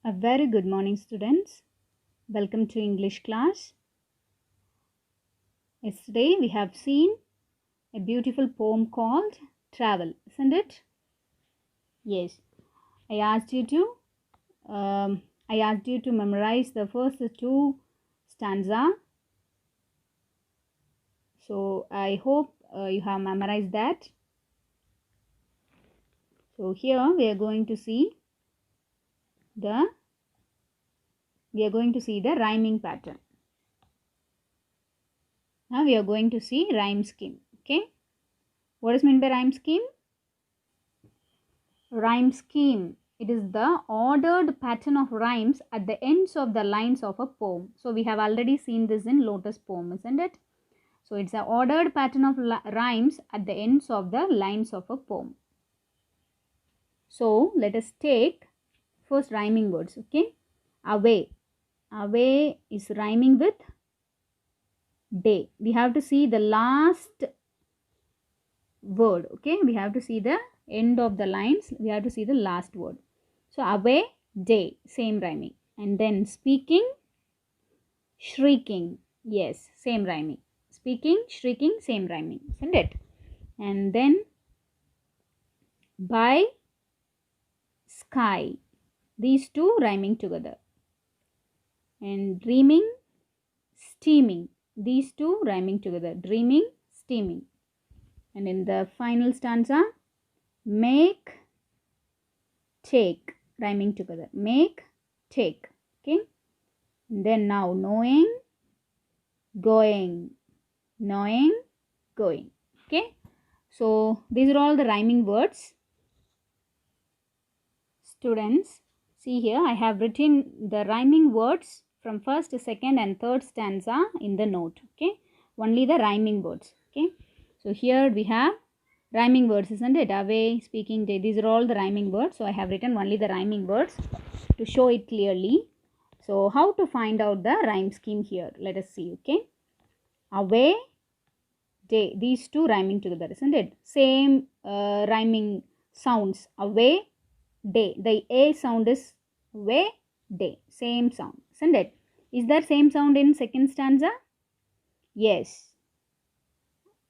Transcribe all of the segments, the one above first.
A very good morning, students. Welcome to English class. Yesterday we have seen a beautiful poem called Travel, isn't it? Yes. I asked you to memorize the first two stanza. So I hope you have memorized that. So here we are going to see the rhyming pattern. Now we are going to see rhyme scheme. Okay. What is meant by rhyme scheme? Rhyme scheme. It is the ordered pattern of rhymes at the ends of the lines of a poem. So we have already seen this in Lotus poem, isn't it? So it's an ordered pattern of rhymes at the ends of the lines of a poem. So let us take first rhyming words. Okay. Away. Away is rhyming with day. We have to see the last word. Okay. We have to see the end of the lines. We have to see the last word. So away, day, same rhyming. And then speaking, shrieking. Yes, same rhyming. Speaking, shrieking, same rhyming, isn't it? And then by, sky. These two rhyming together. And dreaming, steaming. These two rhyming together. Dreaming, steaming. And in the final stanza, make, take, rhyming together. Make, take. Okay. And then now knowing, going, knowing, going. Okay. So these are all the rhyming words. Students, see here I have written the rhyming words from first, second and third stanza in the note. Okay. Only the rhyming words. Okay. So here we have rhyming words, isn't it? Away, speaking, day. These are all the rhyming words. So I have written only the rhyming words to show it clearly. So how to find out the rhyme scheme here? Let us see. Okay. Away, day. These two rhyming together, isn't it? Same rhyming sounds. Away, day. The A sound is way, day. Same sound, isn't it? Is there same sound in second stanza? Yes.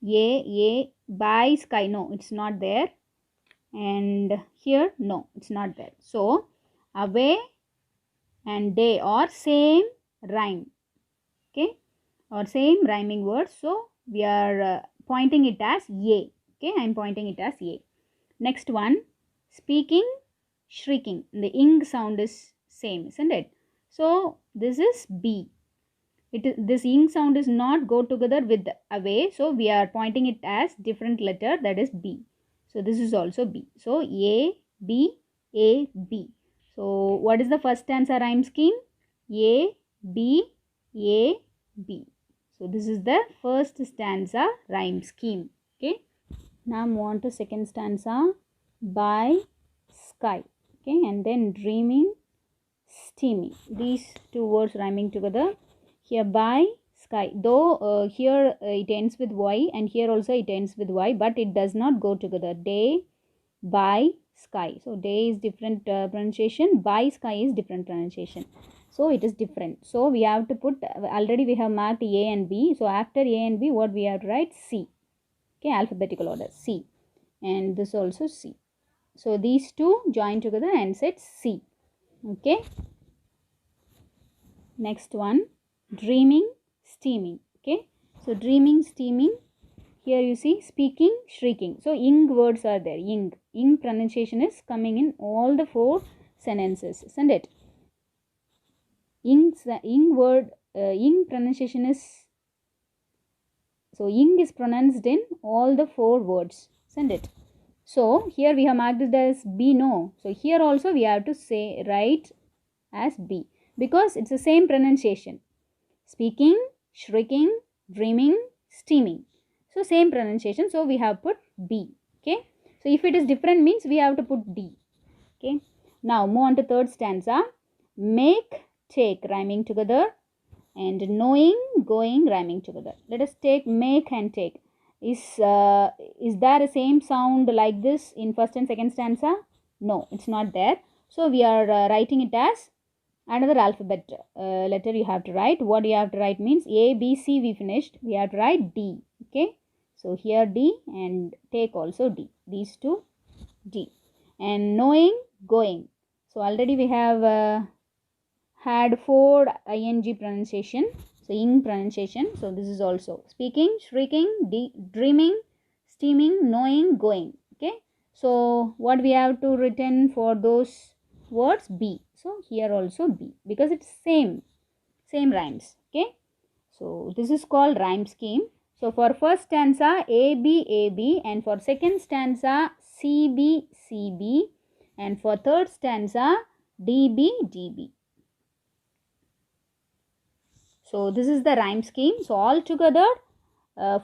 A, by, sky. No, it's not there. And here, no, it's not there. So, away and day are same rhyme. Okay. Or same rhyming words. So, we are pointing it as A. Okay. I am pointing it as A. Next one, speaking, shrieking. The ing sound is same, isn't it? So this is B. This ing sound is not go together with away. So we are pointing it as different letter, that is B. So this is also B. So A, B, A, B. So what is the first stanza rhyme scheme? A, B, A, B. So this is the first stanza rhyme scheme. Okay. Now move on to second stanza. By, sky. Okay, and then dreaming, steaming. These two words rhyming together. Here by, sky. Though here it ends with Y and here also it ends with Y, but it does not go together. Day, by, sky. So day is different pronunciation. By, sky is different pronunciation. So it is different. So we have to put, already we have marked A and B. So after A and B, what we have to write? C. Okay, alphabetical order. C. And this also C. So these two join together and set C. Okay. Next one, dreaming, steaming. Okay. So dreaming, steaming. Here you see speaking, shrieking. So ing words are there. Ing. Ing pronunciation is coming in all the four sentences, isn't it? Ing word, ing pronunciation is, so ing is pronounced in all the four words, isn't it? So here we have marked it as B, no. So here also we have to say write as B because it's the same pronunciation. Speaking, shrieking, dreaming, steaming. So same pronunciation. So we have put B. Okay. So if it is different means we have to put D. Okay. Now move on to third stanza. Make, take rhyming together and knowing, going rhyming together. Let us take make and take. Is there a same sound like this in first and second stanza? No, it's not there. So we are writing it as Another alphabet letter you have to write. What you have to write means A, B, C we finished. We have to write D. Okay. So here D and take also D. These two D. And knowing, going. So already we have had 4 ing pronunciation. So ing pronunciation. So this is also speaking, shrieking, dreaming, steaming, knowing, going. Okay. So what we have to written for those words? B. So here also B, because it's same rhymes. Okay. So this is called rhyme scheme. So for first stanza A B, and for second stanza C B, and for third stanza D B. So this is the rhyme scheme. So all together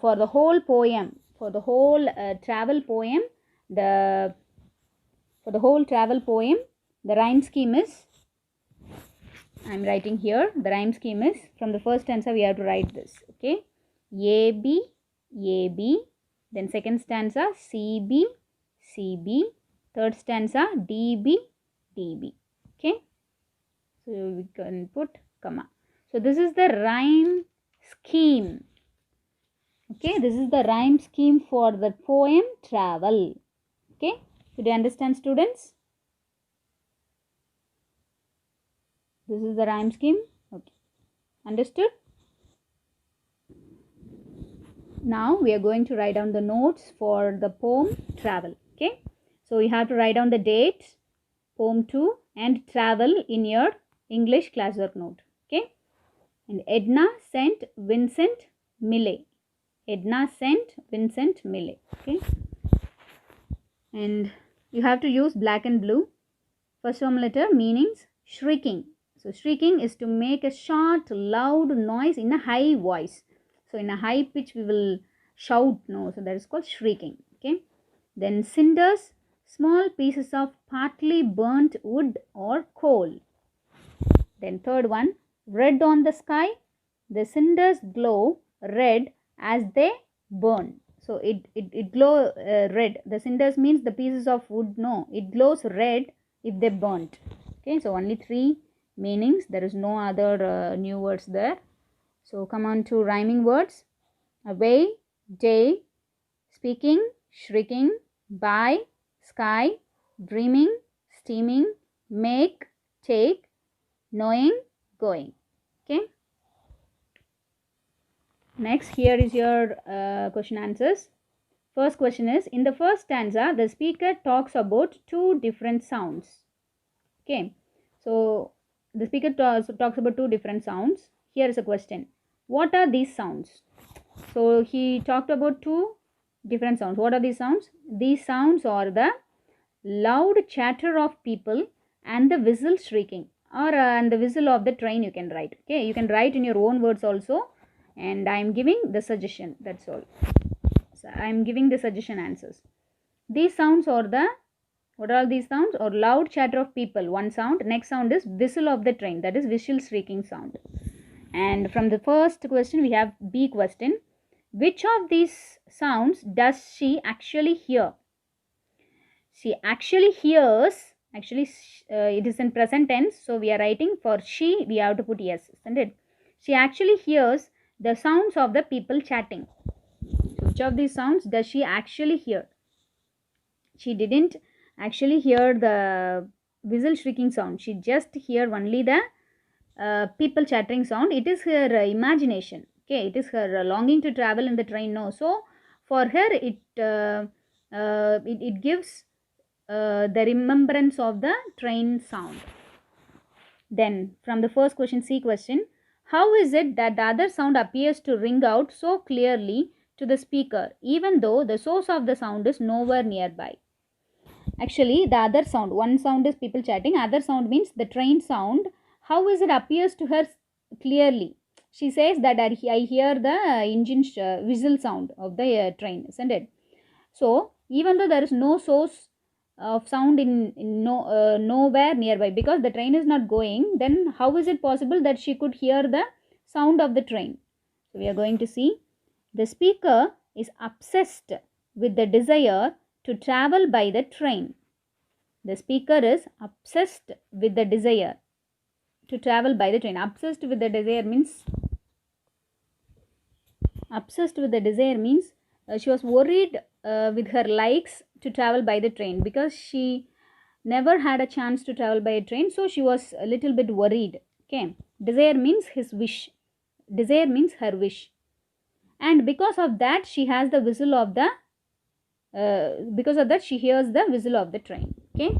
for the whole poem, for the whole travel poem, the rhyme scheme is, I am writing here, the rhyme scheme is, from the first stanza we have to write this. Okay. A B, then second stanza C B, third stanza D B. Okay. So we can put comma. So this is the rhyme scheme. Okay, this is the rhyme scheme for the poem Travel. Okay, did you understand, students? This is the rhyme scheme. Okay, understood? Now we are going to write down the notes for the poem Travel. Okay, so you have to write down the date, poem 2 and travel in your English classwork note. Okay, and Edna St. Vincent Millay. Edna St. Vincent Millay. Okay, and you have to use black and blue. First form letter meanings shrieking. So shrieking is to make a short loud noise in a high voice. So in a high pitch we will shout, no, so that is called shrieking. Okay, then cinders, small pieces of partly burnt wood or coal. Then third one, red on the sky, the cinders glow red as they burn. So it glow red. The cinders means the pieces of wood, no, it glows red if they burnt. Okay, so only 3 meanings, there is no other new words there. So come on to rhyming words. Away, day, speaking, shrieking, by, sky, dreaming, steaming, make, take, knowing, going. Okay. Next, here is your question answers. First question is, in the first stanza, the speaker talks about 2 different sounds. Okay. So, the speaker talks about 2 different sounds. Here is a question. What are these sounds? So, he talked about 2 different sounds. What are these sounds? These sounds are the loud chatter of people and the whistle shrieking, or and the whistle of the train you can write. Okay, you can write in your own words also, and I am giving the suggestion, that's all. So I am giving the suggestion answers. These sounds are the, what are these sounds? Or loud chatter of people, one sound. Next sound is whistle of the train, that is whistle shrieking sound. And from the first question we have B question. Which of these sounds does she actually hear? She actually hears, actually it is in present tense, so we are writing for she, we have to put yes, isn't it? She actually hears the sounds of the people chatting. So which of these sounds does she actually hear? She didn't actually hear the whistle shrieking sound, she just hear only the people chattering sound. It is her imagination. Okay, it is her longing to travel in the train. No, so for her it gives the remembrance of the train sound. Then from the first question, C question, how is it that the other sound appears to ring out so clearly to the speaker even though the source of the sound is nowhere nearby? Actually, the other sound, one sound is people chatting, other sound means the train sound. How is it appears to her clearly? She says that I hear the engine whistle sound of the train, isn't it? So even though there is no source of sound in nowhere nearby, because the train is not going, then how is it possible that she could hear the sound of the train? So we are going to see, the speaker is obsessed with the desire to travel by the train. The speaker is obsessed with the desire to travel by the train. Obsessed with the desire means she was worried with her likes to travel by the train, because she never had a chance to travel by a train, so she was a little bit worried. Okay, desire means his wish, desire means her wish, and because of that she has the whistle of the because of that she hears the whistle of the train. Okay,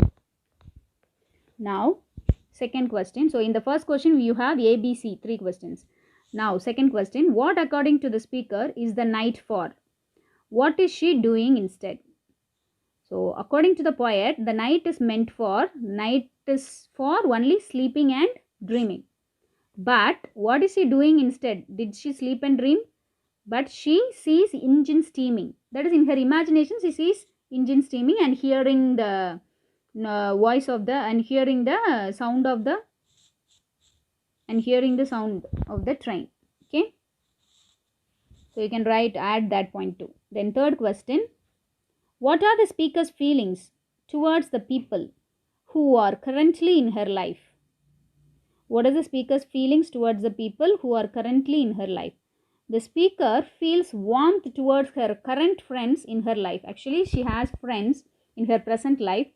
now second question. So in the first question you have A, B, C, 3 questions. Now second question, what according to the speaker is the night for? What is she doing instead? So according to the poet, the night is for only sleeping and dreaming. But what is she doing instead? Did she sleep and dream? But she sees engine steaming. That is, in her imagination she sees engine steaming and hearing the voice of the and hearing the sound of the train. Okay, so you can add that point too. Then third question, what are the speaker's feelings towards the people who are currently in her life? What are the speaker's feelings towards the people who are currently in her life? The speaker feels warmth towards her current friends in her life. Actually, she has friends in her present life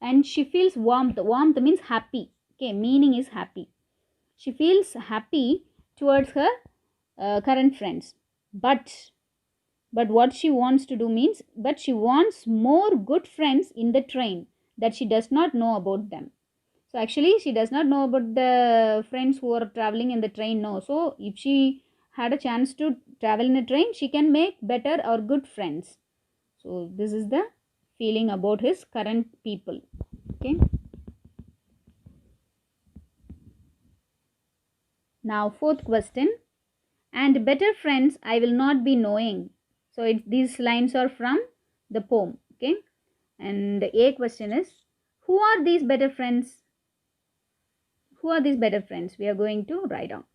and she feels warmth. Warmth means happy. Okay, meaning is happy. She feels happy towards her current friends. But what she wants to do means, but she wants more good friends in the train that she does not know about them. So actually she does not know about the friends who are traveling in the train. No. So if she had a chance to travel in a train, she can make better or good friends. So this is the feeling about his current people. Okay. Now fourth question, and better friends I will not be knowing. So these lines are from the poem. Okay. And the A question is, who are these better friends? Who are these better friends? We are going to write down.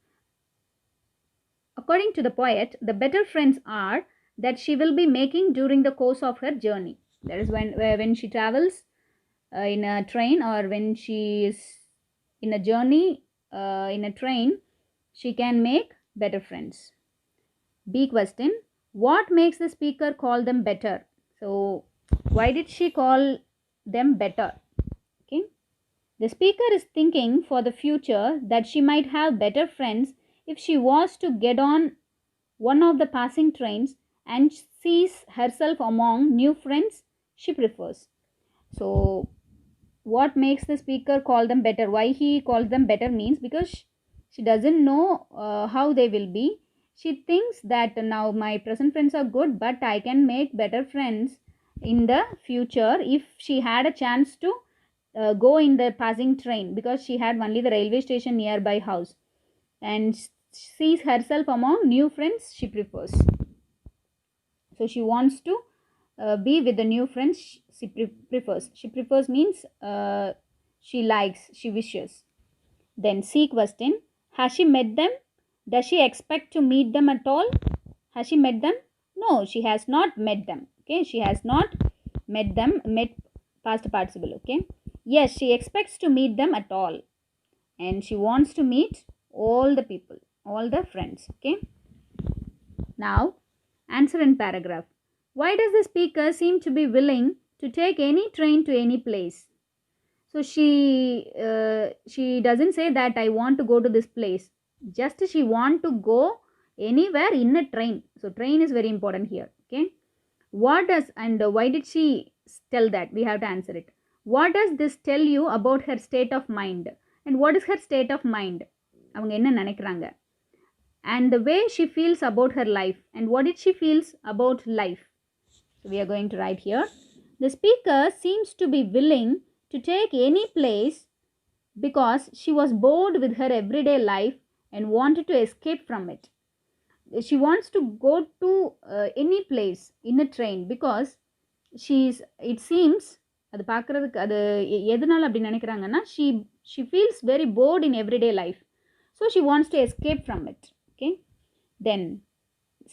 According to the poet, the better friends are that she will be making during the course of her journey. That is when she travels in a train, or when she is in a journey in a train, she can make better friends. B question, what makes the speaker call them better? So why did she call them better? Okay. The speaker is thinking for the future that she might have better friends if she was to get on one of the passing trains and sees herself among new friends she prefers. So what makes the speaker call them better? Why he calls them better means because she doesn't know how they will be. She thinks that now my present friends are good, but I can make better friends in the future if she had a chance to go in the passing train, because she had only the railway station nearby house and sees herself among new friends she prefers. So she wants to be with the new friends she prefers. She prefers means she likes, she wishes. Then C question, has she met them? Does she expect to meet them at all? Has she met them? No, she has not met them. Okay, she has not met them. Met past participle. Okay. Yes, she expects to meet them at all, and she wants to meet all the people, all the friends. Okay. Now, answer in paragraph. Why does the speaker seem to be willing to take any train to any place? So she doesn't say that I want to go to this place. Just she want to go anywhere in a train. So train is very important here. Okay. What does and why did she tell that? We have to answer it. What does this tell you about her state of mind? And what is her state of mind? அவங்க என்ன நினைக்கிறாங்க? And the way she feels about her life. And what did she feels about life? So we are going to write here. The speaker seems to be willing to take any place because she was bored with her everyday life and wanted to escape from it. She wants to go to any place in a train because it seems அது பார்க்குறதுக்கு அது எதனால அப்படி நினைக்கிறாங்கன்னா she feels very bored in everyday life, so she wants to escape from it. Okay. Then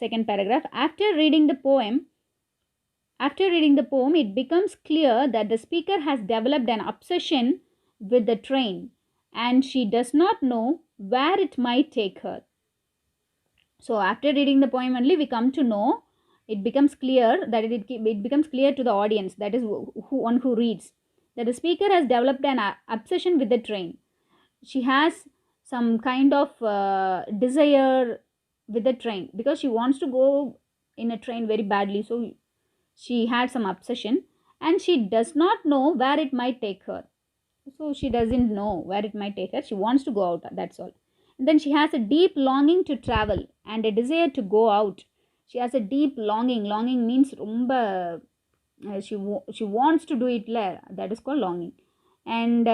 second paragraph, after reading the poem it becomes clear that the speaker has developed an obsession with the train and she does not know where it might take her. So after reading the poem only we come to know, it becomes clear that it becomes clear to the audience, that is who reads, that the speaker has developed an obsession with the train. She has some kind of desire with the train because she wants to go in a train very badly. So she had some obsession and she does not know where it might take her. So she doesn't know where it might take her. She wants to go out, that's all. And then she has a deep longing to travel and a desire to go out. She has a deep longing. Longing means rumba, she wants to do it, that is called longing. And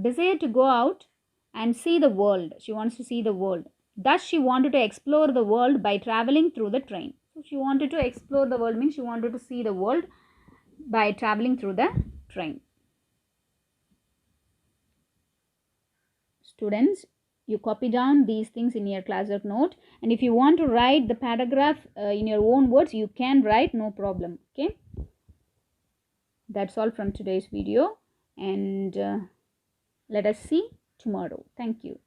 desire to go out and see the world. She wants to see the world. Thus she wanted to explore the world by traveling through the train. So she wanted to explore the world means she wanted to see the world by traveling through the train. Students, you copy down these things in your classwork note, and if you want to write the paragraph in your own words, you can write, no problem. Okay, that's all from today's video, and let us see tomorrow. Thank you.